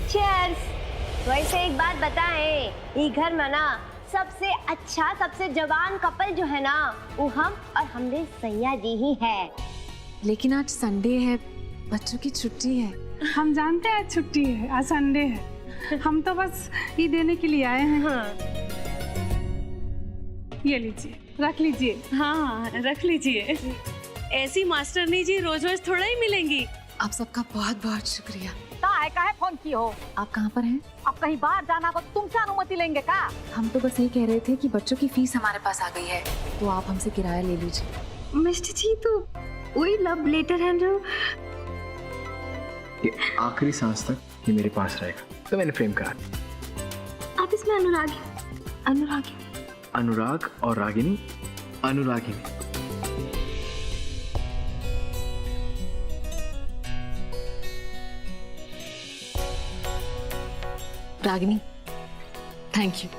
Cheers. वैसे एक बात बताएं, ये घर में ना सबसे अच्छा सबसे जवान कपल जो है ना वो हम और हमरे सैया जी ही है। लेकिन आज संडे है, बच्चों की छुट्टी है। हम जानते हैं छुट्टी है, आज संडे है। हम तो बस ये देने के लिए आए हैं। हाँ। ये लीजिए, रख लीजिए। हाँ रख लीजिए। ऐसी मास्टरनी जी रोज रोज थोड़ा ही मिलेंगी। आप सबका बहुत बहुत शुक्रिया। काहे फोन की हो? आप कहाँ पर हैं? अब कहीं बाहर जाना को तुमसे अनुमति लेंगे का? हम तो बस यही कह रहे थे कि बच्चों की फीस हमारे पास आ गई है, तो आप हमसे किराया ले लीजिए। मिस्टर जी तो वही लव लेटर है जो ये आखिरी सांस तक ये मेरे पास रहेगा, तो मैंने फ्रेम करा। आप इसमें अनुरागी अनुरागी अनुराग और रागिनी, अनुरागिनी। रागिनी, थैंक यू,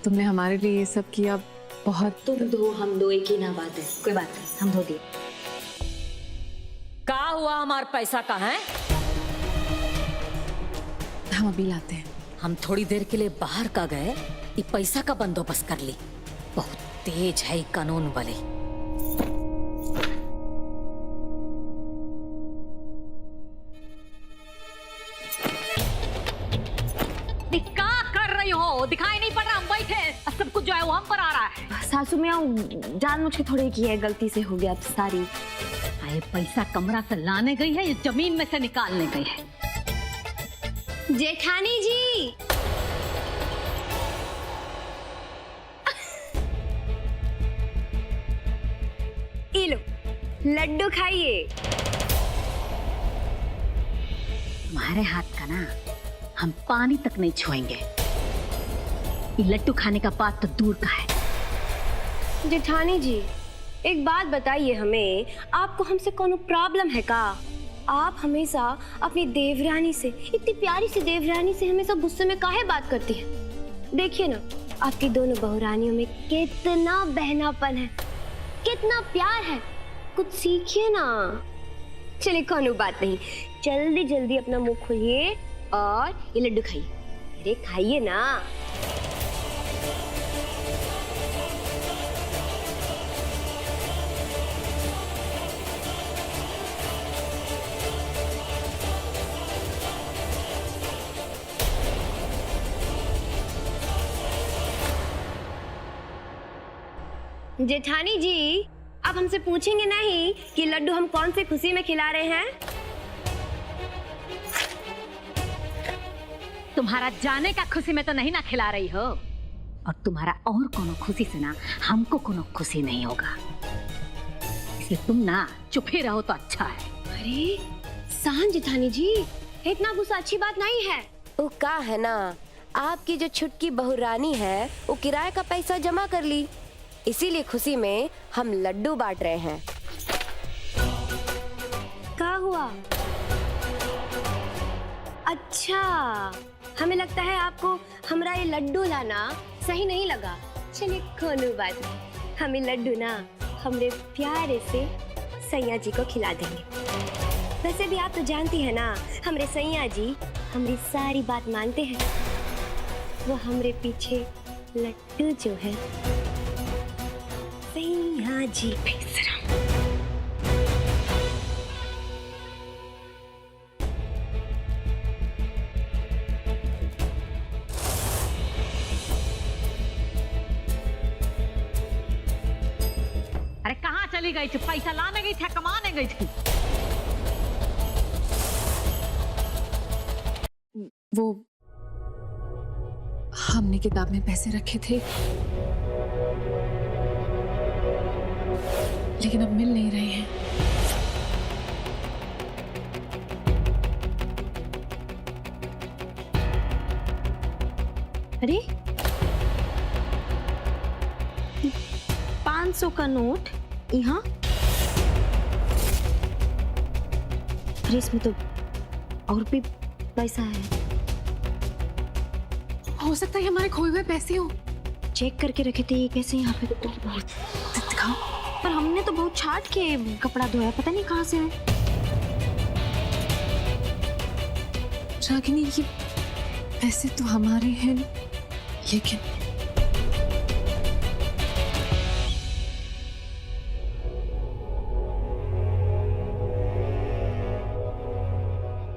तुमने हमारे लिए ये सब किया। बहुत तुम दो हम दो एक ही ना बात है, कोई बात नहीं, हम धो दिए। का हुआ हमार पैसा का है? हम अभी लाते हैं। हम थोड़ी देर के लिए बाहर का गए, ये पैसा का बंदोबस्त कर ली। बहुत तेज है कानून वाले। क्या कर रही हो? दिखाई नहीं पड़ रहा? हम बैठे, सब कुछ जो है वो हम पर आ रहा है। सासू में जानबूझ के थोड़ी की है, गलती से हो गया सारी। ये पैसा कमरा से लाने गई है या जमीन में से निकालने गई है? जेठानी जी ये लो लड्डू खाइए। तुम्हारे हाथ का ना हम पानी तक नहीं छुएंगे। ये लड्डू खाने का बात तो दूर का है। जेठानी जी एक बात बताइए हमें, आपको हमसे कोनो प्रॉब्लम है का? आप हमेशा अपनी देवरानी से, इतनी प्यारी सी देवरानी से हमेशा गुस्से में काहे बात करती हैं? देखिए ना आपकी दोनों बहुरानियों में कितना बहनापन है, कितना प्यार है, कुछ सीखिए ना। चलिए कोनो बात नहीं, जल्दी जल्दी अपना मुंह खोलिए और ये लड्डू खाइए। अरे खाइए ना। जेठानी जी आप हमसे पूछेंगे नहीं कि लड्डू हम कौन सी खुशी में खिला रहे हैं? तुम्हारा जाने का खुशी में तो नहीं ना खिला रही हो, और तुम्हारा और कोनो खुशी से ना हमको कोनो खुशी नहीं होगा, इसलिए तुम ना चुप ही रहो तो अच्छा है। अरे सहन जेठानी जी, इतना गुस्सा अच्छी बात नहीं है। वो का है ना, आपकी जो छुटकी बहुरानी है वो किराए का पैसा जमा कर ली, इसीलिए खुशी में हम लड्डू बांट रहे हैं। क्या हुआ? अच्छा हमें लगता है आपको हमारा ये लड्डू लाना सही नहीं लगा। चलिए कोनो बात नहीं, हम ये लड्डू ना हमरे प्यारे से सैया जी को खिला देंगे। वैसे भी आप तो जानती है ना हमरे सैया जी हमारी सारी बात मानते हैं। वो हमरे पीछे लड्डू जो है सैया जी बेशरम। अरे कहाँ चली गई थी? पैसा लाने गई थी, कमाने गई थी? वो हमने किताब में पैसे रखे थे, लेकिन अब मिल नहीं रहे हैं। अरे 500 का नोट यहाँ? अरे इसमें तो और भी पैसा है। हो सकता है हमारे खोए हुए पैसे हो। चेक करके रखे थे ये कैसे यहाँ पे? तो बहुत दिखाओ। पर हमने तो बहुत छाट के कपड़ा धोया, पता नहीं कहाँ से है। रागिनी वैसे तो हमारे हैं, लेकिन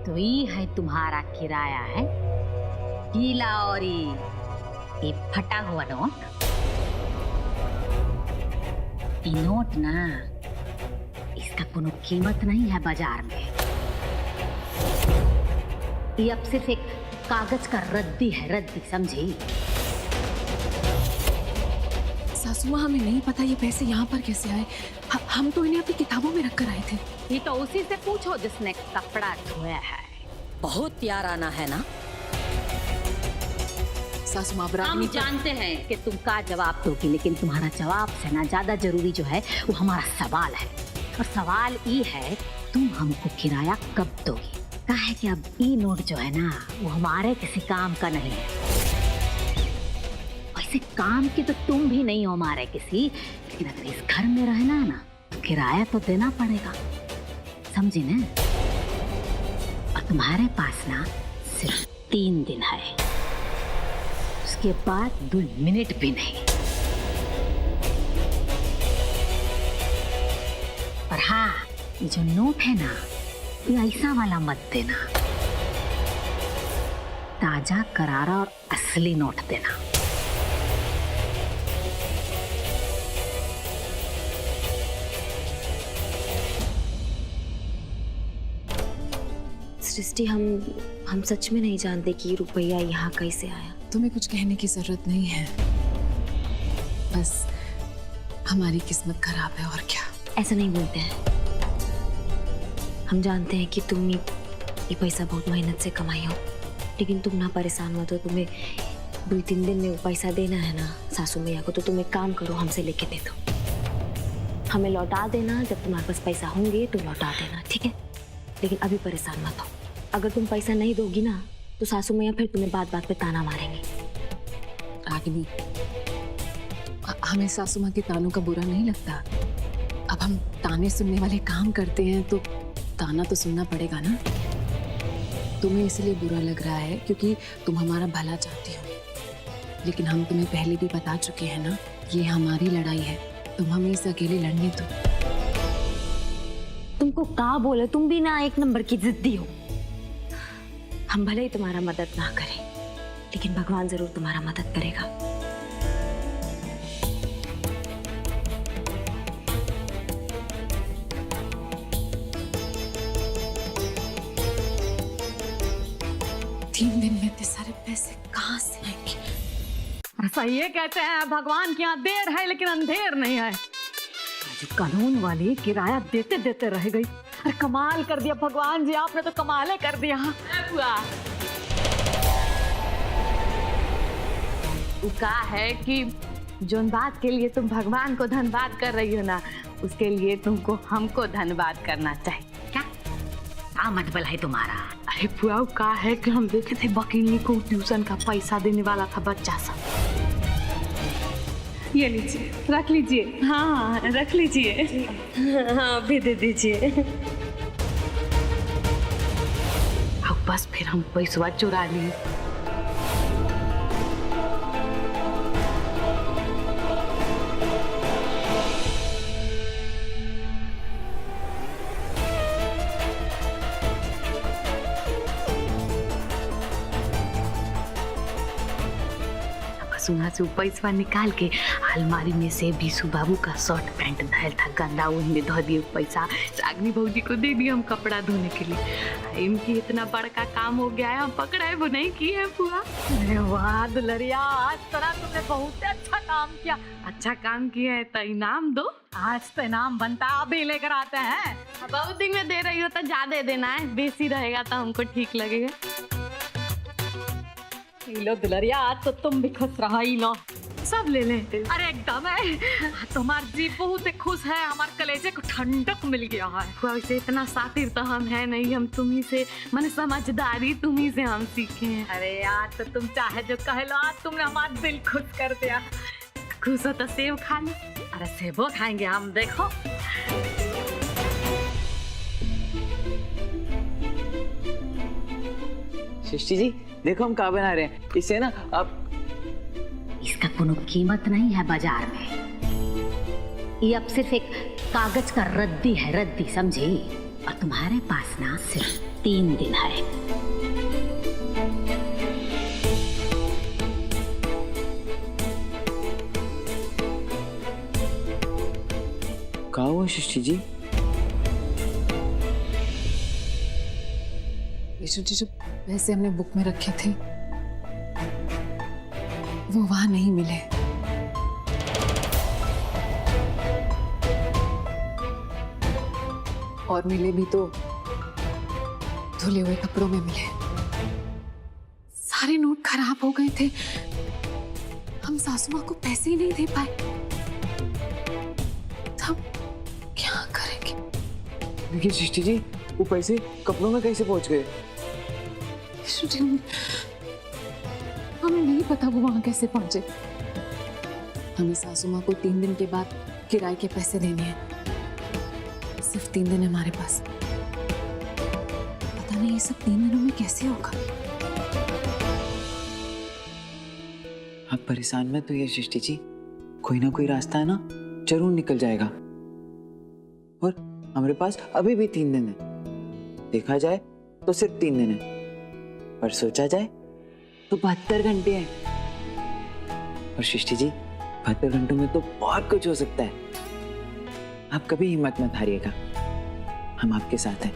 तो ये है तुम्हारा किराया है, गीला और ये फटा हुआ नोट। ये नोट ना, इसका कोनो कीमत नहीं है बाजार में। ये अब सिर्फ एक कागज का रद्दी है, रद्दी, समझी? सासू माँ, हमें नहीं पता ये पैसे यहाँ पर कैसे आए। हम तो इन्हें अपनी किताबों में रख कर आए थे। ये तो उसी से पूछो जिसने कपड़ा धोया है। बहुत प्यार आना है ना। सासू माँ, हम जानते हैं कि तुम का जवाब दोगी, लेकिन तुम्हारा जवाब से ना ज्यादा जरूरी जो है वो हमारा सवाल है। और सवाल ये है, तुम हमको किराया कब दोगी? क्या है कि अब ये नोट जो है ना, वो हमारे किसी काम का नहीं है। वैसे काम की तो तुम भी नहीं हो हमारे किसी, लेकिन अगर इस घर में रहना है ना, तो किराया तो देना पड़ेगा, समझी ना? और तुम्हारे पास ना सिर्फ 3 दिन है, उसके बाद 2 मिनट भी नहीं। और हाँ, ये जो नोट है ना, ये ऐसा वाला मत देना, ताजा, करारा और असली नोट देना। सृष्टि, हम सच में नहीं जानते कि रुपया यहाँ कैसे आया। तुम्हें कुछ कहने की जरूरत नहीं है, बस हमारी किस्मत खराब है, और क्या। ऐसा नहीं बोलते हैं। हम जानते हैं कि तुम ये पैसा बहुत मेहनत से कमाई हो, लेकिन तुम ना परेशान मत हो। तुम्हें 2-3 दिन में वो पैसा देना है ना सासू मैया को, तो तुम एक काम करो, हमसे लेके दे दो। हमें लौटा देना, जब तुम्हारे पास पैसा होंगे तो लौटा देना, ठीक है? लेकिन अभी परेशान मत हो। अगर तुम पैसा नहीं दोगी ना, तो सासू मैया फिर तुम्हें बात बात पे ताना मारेंगी। रागिनी, हमें सासू माँ के तानों का बुरा नहीं लगता। अब हम ताने सुनने वाले काम करते हैं तो ताना तो सुनना पड़ेगा ना। तुम्हें इसलिए बुरा लग रहा है क्योंकि तुम हमारा भला चाहती हो, लेकिन हम तुम्हें पहले भी बता चुके हैं ना, ये हमारी लड़ाई है, तुम हमें इसे अकेले लड़ने दो। तुमको का बोले, तुम भी ना 1 नंबर की जिद्दी हो। हम भले ही तुम्हारा मदद ना करें, लेकिन भगवान जरूर तुम्हारा मदद करेगा। तीन दिन में इतने सारे पैसे कहाँ से आएंगे? ऐसा ये कहते हैं भगवान के यहाँ देर है लेकिन अंधेर नहीं है। कानून वाली किराया देते देते रह गई। अरे कमाल कर दिया भगवान जी, आपने तो कमाल कर दिया। का है कि जोन बात के लिए तुम भगवान को धन्यवाद कर रही हो ना, उसके लिए तुमको हमको धन्यवाद करना चाहिए। क्या मतलब है तुम्हारा? अरे बुआ, का है कि हम देखे थे वकील को ट्यूशन का पैसा देने वाला था बच्चा सब। ये लीजिए, रख लीजिए। हाँ, रख लीजिए। हाँ, भी दे दीजिए। अब बस फिर हम पैसा चुरा लिए। सुना से पैसा निकाल के अलमारी में से बीसू बाबू का शर्ट पैंट धैल था गंदा, उनमें धो दिए पैसा। रागनी भौजी को दे दिया हम कपड़ा धोने के लिए। इनकी इतना बड़का काम हो गया है, हम पकड़ाए वो नहीं की है बुआ। अरे वाह दुलरिया, आज तरह तुमने बहुत अच्छा काम किया। अच्छा काम किया है तो इनाम दो। आज तो इनाम बनता, अभी लेकर आते हैं। बहुत दिन में दे रही हो तो ज्यादा देना है, बेसी रहेगा तो हमको ठीक लगेगा। लो दुलरिया, आज तो तुम भी खुश रहा ही लो। सब ले ले। अरे एकदम है, तुम्हार जी बहुत खुश है, हमारे कलेजे को ठंडक मिल गया है। वैसे इतना सातिर तो हम है नहीं, हम तुम्ही से मन समझदारी तुम्ही से हम सीखे हैं। अरे आज तो तुम चाहे जो कह लो, आज तुमने हमारा दिल खुश कर दिया। खुश हो तो सेब खा लो। अरे सेबो खाएंगे हम, देखो। सृष्टि जी देखो हम कहाँ बना रहे हैं, इससे ना आप इसका कोनो कीमत नहीं है बाजार में। ये अब सिर्फ एक कागज का रद्दी है, रद्दी, समझे? और तुम्हारे पास ना सिर्फ 3 दिन है। कहाँ हुआ सृष्टि जी? विशु जी जो पैसे हमने बुक में रखे थे वो वहां नहीं मिले। और मिले भी तो धुले हुए कपड़ों में मिले। सारे नोट खराब हो गए थे। हम सासू माँ को पैसे ही नहीं दे पाए। तब क्या करेंगे? लेकिन सृष्टि जी वो पैसे कपड़ों में कैसे पहुंच गए? हमें नहीं पता वो वहां कैसे पहुंचे। हमें सासू माँ को 3 दिन के बाद किराए के पैसे देने हैं। सिर्फ 3 दिन है हमारे पास। पता नहीं ये सब 3 दिनों में कैसे होगा। आप परेशान मत होइए सृष्टि जी, कोई ना कोई रास्ता है ना, जरूर निकल जाएगा। और हमारे पास अभी भी 3 दिन है। देखा जाए तो सिर्फ 3 दिन है, पर सोचा जाए तो 72 घंटे हैं। और सृष्टि जी 72 घंटों में तो बहुत कुछ हो सकता है। आप कभी हिम्मत मत हारिएगा, हम आपके साथ हैं,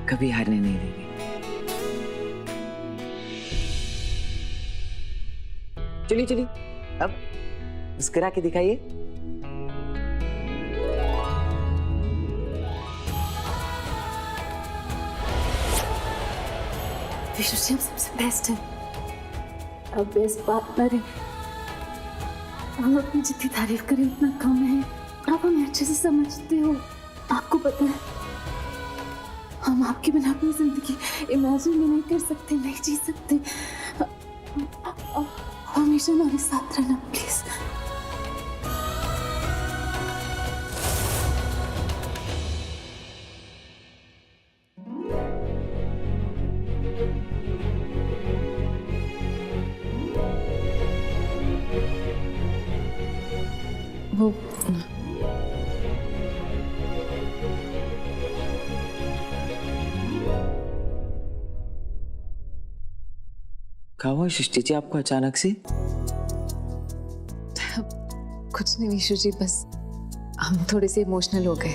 कभी हारने नहीं देंगे। चलिए चलिए अब मुस्कुरा के दिखाइए। विशु जी हम सबसे बेस्ट है। अब बेस्ट पार्टनर है। हम अपनी जितनी तारीफ करें उतना कम है। आप हमें अच्छे से समझते हो। आपको पता है हम आपके बिना अपनी जिंदगी इमेजिन भी नहीं कर सकते, नहीं जी सकते। हमेशा हमारे साथ रहना प्लीज। वो क्या हुआ सृष्टि जी आपको अचानक से? कुछ नहीं विशु जी, बस हम थोड़े से इमोशनल हो गए।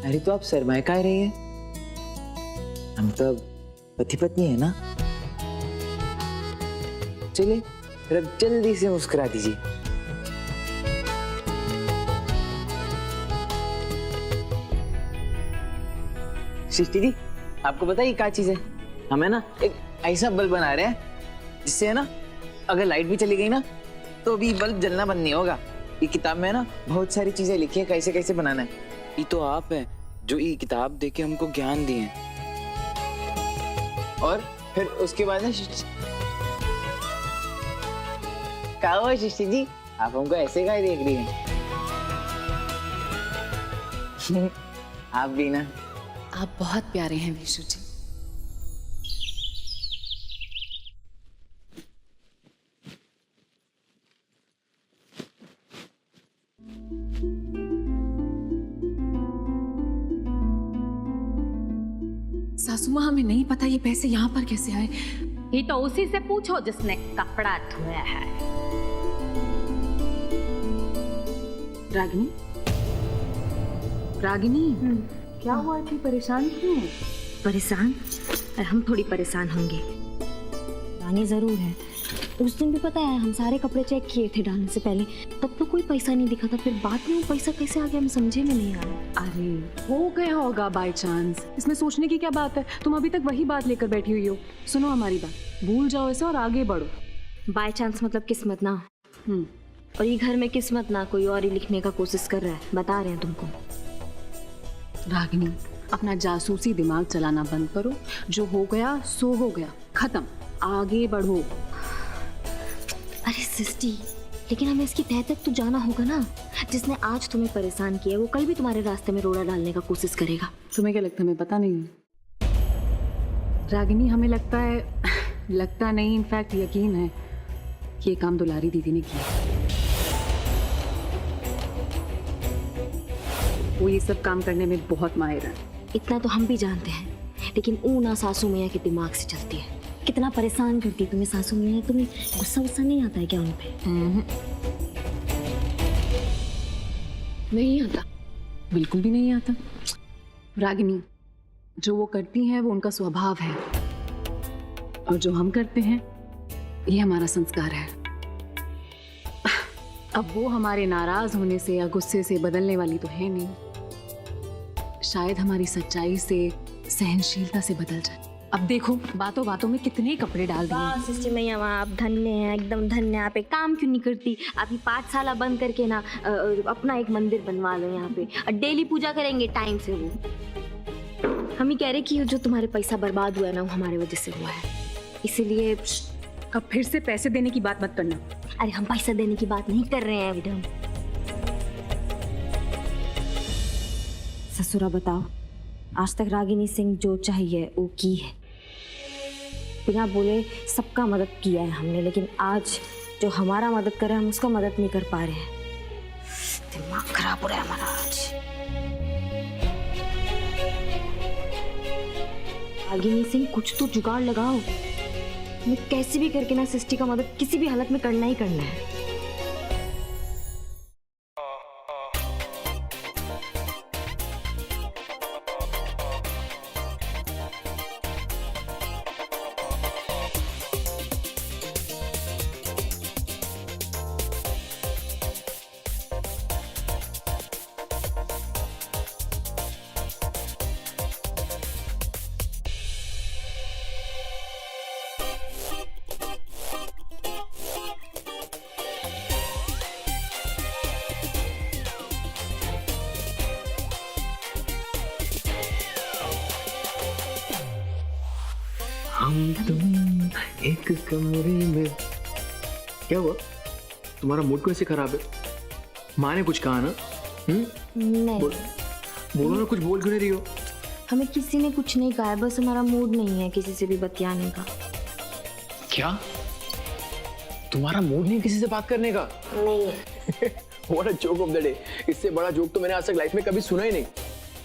अरे तो आप शर्माए काहे रही हैं? हम तो पति पत्नी है ना। चलिए फिर अब जल्दी से मुस्कुरा दीजिए। सृष्टि जी आपको पता है ये क्या चीज है? हम है ना एक ऐसा बल्ब बना रहे हैं जिससे है ना अगर लाइट भी चली गई ना तो भी बल्ब जलना बंद नहीं होगा। ये किताब में है ना बहुत सारी चीजें लिखी है कैसे कैसे बनाना है। ये तो आप है जो ये किताब देके हमको ज्ञान दिए हैं। और फिर उसके बाद ना क्या हुआ सृष्टि जी आप हमको ऐसे क्या देख रही हैं? आप भी ना। आप बहुत प्यारे हैं विशु जी। सासू माँ हमें नहीं पता ये पैसे यहाँ पर कैसे आए। ये तो उसी से पूछो जिसने कपड़ा धोया है। रागिनी, रागिनी क्या हुआ थी? परेशान क्यों? परेशान? हम थोड़ी परेशान होंगे, रानी जरूर है। उस दिन भी पता है हम सारे कपड़े चेक किए थे डालने से पहले, तब तो कोई पैसा नहीं दिखा था। फिर बाद में वो पैसा कैसे आ गया हमें समझे में नहीं आया। अरे हो गया होगा बाय चांस, इसमें सोचने की क्या बात है? तुम अभी तक वही बात लेकर बैठी हुई हो। सुनो हमारी बात, भूल जाओ इसे और आगे बढ़ो। बाय चांस मतलब किस्मत ना। और ये घर में किस्मत ना कोई और ही लिखने का कोशिश कर रहा है, बता रहे हैं तुमको। रागिनी अपना जासूसी दिमाग चलाना बंद करो। जो हो गया सो हो गया, खत्म, आगे बढ़ो। अरे सृष्टि लेकिन हमें इसकी तह तक तो जाना होगा ना। जिसने आज तुम्हें परेशान किया वो कल भी तुम्हारे रास्ते में रोड़ा डालने का कोशिश करेगा। तुम्हें क्या लगता है हमें पता नहीं? रागिनी, हमें लगता है लगता नहीं, इनफैक्ट यकीन है कि ये काम दुलारी दीदी ने किया। वो ये सब काम करने में बहुत माहिर है। इतना तो हम भी जानते हैं, लेकिन ऊना सासू मैया के दिमाग से चलती है। कितना परेशान करती है तुम्हें सासू मैया। तुम्हें गुस्सा वुस्सा नहीं आता है क्या उन पे? नहीं आता, बिल्कुल भी नहीं आता। रागिनी, जो वो करती हैं वो उनका स्वभाव है, और जो हम करते हैं ये हमारा संस्कार है। अब वो हमारे नाराज होने से या गुस्से से बदलने वाली तो है नहीं। शायद हमारी सच्चाई से, सहनशीलता से बदल जाए। अब देखो बातों बातों में कितने कपड़े डाल दिए। सिस्टर मैया वहाँ आप धन्य हैं, एकदम धन्य। आप एक काम क्यों नहीं करती? आप ये पाठशाला बंद करके ना अपना एक मंदिर बनवा लो यहाँ पे, और डेली पूजा करेंगे टाइम से। वो हम ही कह रहे कि जो तुम्हारे पैसा बर्बाद हुआ है ना, वो हमारे वजह से हुआ है। इसीलिए अब फिर से पैसे देने की बात मत करना। अरे हम पैसा देने की बात नहीं कर रहे हैं मैडम। ससुरा बताओ, आज तक रागिनी सिंह जो चाहिए वो की है, बिना बोले सबका मदद किया है हमने, लेकिन आज जो हमारा मदद कर रहे हैं हम उसका मदद नहीं कर पा रहे हैं। दिमाग खराब हो रहा है हमारा आज। रागिनी सिंह कुछ तो जुगाड़ लगाओ। हमें कैसे भी करके ना सृष्टि का मदद किसी भी हालत में करना ही करना है। हम तुम एक कमरे में। क्या हुआ? तुम्हारा मूड कैसे खराब है? माँ ने कुछ कहा ना? नहीं, बोलो ना, कुछ बोल क्यों नहीं रही हो? हमें किसी ने कुछ नहीं कहा है, बस हमारा मूड नहीं है किसी से भी बतियाने का। क्या? तुम्हारा मूड नहीं किसी से बात करने का? नहीं। What a joke of the day। इससे बड़ा जोक तो मैंने आज तक लाइफ में कभी सुना ही नहीं।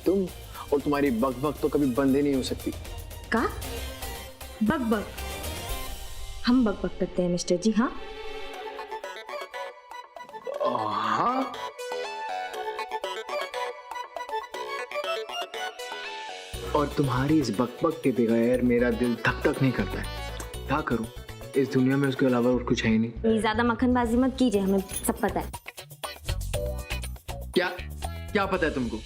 तुम और तुम्हारी बक बक तो कभी बंद ही नहीं हो सकती। का? बक बक? हम बक बक करते हैं मिस्टर जी। हाँ हाँ, और तुम्हारी इस बकबक के बगैर मेरा दिल धक धक नहीं करता है। क्या करूं? इस दुनिया में उसके अलावा और कुछ है ही नहीं। ज्यादा मक्खनबाजी मत कीजिए, हमें सब पता है। क्या क्या पता है तुमको?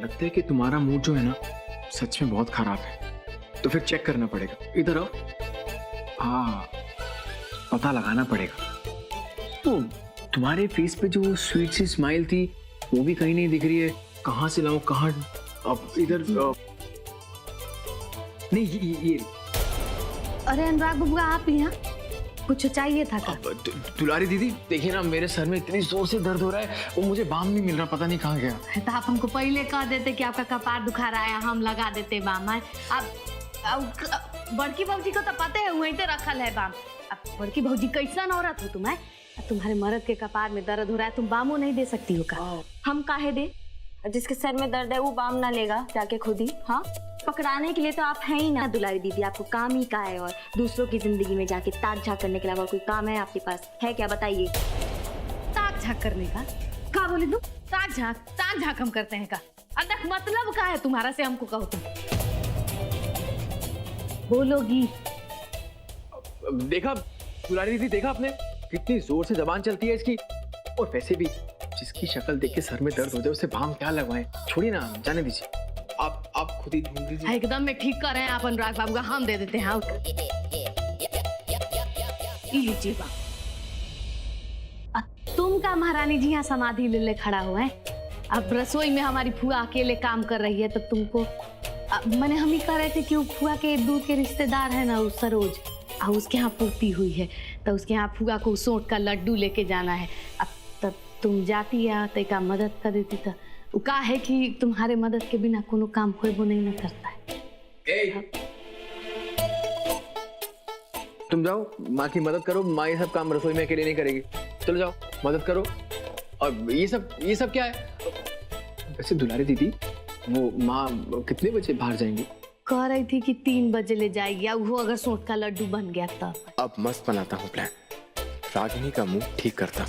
लगता है कि तुम्हारा मूड जो है ना सच में बहुत खराब है, तो फिर चेक करना पड़ेगा। इधर आओ। हाँ, पता लगाना पड़ेगा। तो तुम्हारे फेस पे जो स्वीट सी स्माइल थी वो भी कहीं नहीं दिख रही है। कहाँ से लाऊं? कहाँ? अब इधर नहीं, ये अरे अनुराग बबुआ, आप यहाँ कुछ चाहिए था का? दुलारी दीदी, देखिए ना, मेरे सर में इतनी जोर से दर्द हो रहा है, वो मुझे बाम नहीं मिल रहा, पता नहीं कहाँ गया। तो आप हमको पहले कह देते कि आपका कपार दुखा रहा है, हम लगा देते बाम। अब बड़की भौजी को तो पता है वहीं पे रखल है बाम। अब बड़की भौजी कैसन औरत हो तुम्हें? तुम्हारे मर्द के कपार में दर्द हो रहा है, तुम बामो नहीं दे सकती हो का? हम काहे दे? जिसके सर में दर्द है वो बाम ना लेगा जाके खुद ही? हाँ, पकड़ाने के लिए तो आप हैं ही ना दुलारी दीदी। आपको काम ही का है, और दूसरों की जिंदगी में जाके ताक झाक करने के अलावा कोई काम है आपके पास? है क्या, बताइए। ताक झाक करने का? का बोले तुम? ताक झाक हम करते हैं का? अदक मतलब का है तुम्हारा से हमको कहो तुम? बोलोगी? देखा दुलारी दीदी, देखा आपने कितनी जोर से जबान चलती है इसकी। और वैसे भी जिसकी शक्ल देख के सर में दर्द हो जाए उसे भाम क्या लगवाएं? छोड़िए ना, जाने दीजिए। आप खुद ही ढूंढ लीजिए। एकदम में ठीक कर रहे हैं आप अनुराग बाबू का, हम दे देते हैं। हाँ, लीजिए बाबू। तुम का महारानी जी यहाँ समाधि ले ले खड़ा हुआ है? अब रसोई में हमारी फुआ अकेले काम कर रही है, तो तुमको मैंने हम ही कह रहे थे कि वो फुआ के दूर के रिश्तेदार है ना, उस सरोज, और उसके यहाँ पूर्ति हुई है, तो उसके यहाँ फुआ को सोंठ का लड्डू लेके जाना है। अब तब तुम जाती या तो का मदद कर देती तो वो का है कि तुम्हारे मदद के बिना कोनो काम कोई वो नहीं न करता है। तुम जाओ, माँ की मदद करो। माँ ये सब काम रसोई में अकेले नहीं करेगी। चलो जाओ, मदद करो। और ये सब क्या है? वैसे दुलारी दीदी, वो माँ कितने बजे बाहर जाएंगी? कह रही थी कि 3 बजे ले जाएगी, और वो अगर सोंठ का लड्डू बन गया तब। अब मस्त बनाता हूँ प्लान, रागिनी का मुंह ठीक करता।